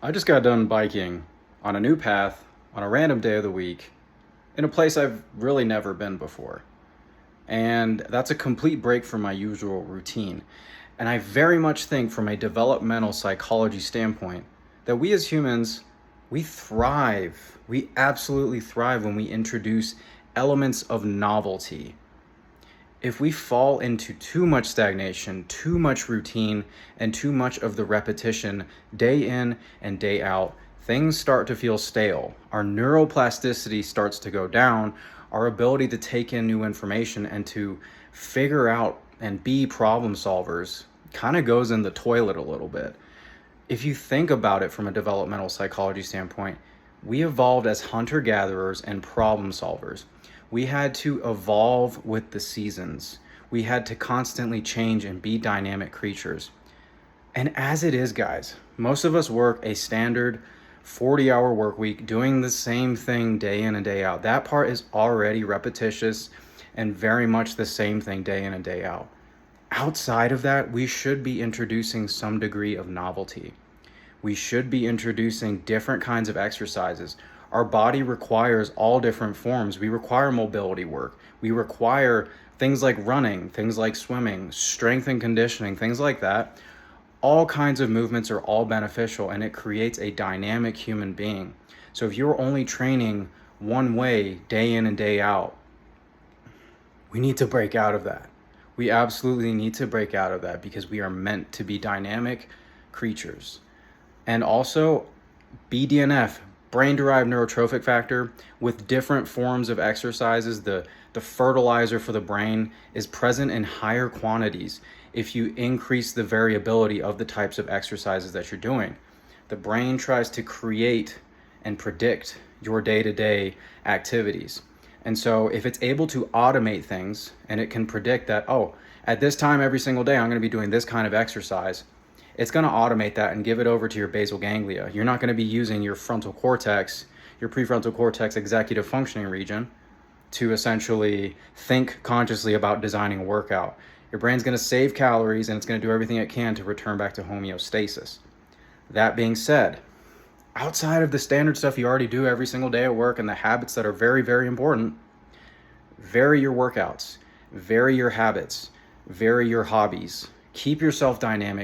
I just got done biking on a new path on a random day of the week in a place I've really never been before. And that's a complete break from my usual routine. And I very much think, from a developmental psychology standpoint, that we as humans, we thrive. We absolutely thrive when we introduce elements of novelty. If we fall into too much stagnation, too much routine, and too much of the repetition day in and day out, things start to feel stale. Our neuroplasticity starts to go down. Our ability to take in new information and to figure out and be problem solvers kind of goes in the toilet a little bit. If you think about it from a developmental psychology standpoint, we evolved as hunter gatherers and problem solvers. We had to evolve with the seasons. We had to constantly change and be dynamic creatures. And as it is, guys, most of us work a standard 40-hour work week doing the same thing day in and day out. That part is already repetitious and very much the same thing day in and day out. Outside of that, we should be introducing some degree of novelty. We should be introducing different kinds of exercises. Our body requires all different forms. We require mobility work. We require things like running, things like swimming, strength and conditioning, things like that. All kinds of movements are all beneficial, and it creates a dynamic human being. So if you're only training one way day in and day out, we need to break out of that. We absolutely need to break out of that because we are meant to be dynamic creatures. And also, BDNF, brain-derived neurotrophic factor, with different forms of exercises, the fertilizer for the brain is present in higher quantities if you increase the variability of the types of exercises that you're doing. The brain tries to create and predict your day-to-day activities. And so if it's able to automate things and it can predict that, oh, at this time every single day I'm going to be doing this kind of exercise, it's going to automate that and give it over to your basal ganglia. You're not going to be using your frontal cortex, your prefrontal cortex executive functioning region, to essentially think consciously about designing a workout. Your brain's going to save calories and it's going to do everything it can to return back to homeostasis. That being said, outside of the standard stuff you already do every single day at work and the habits that are very, very important, vary your workouts, vary your habits, vary your hobbies. Keep yourself dynamic,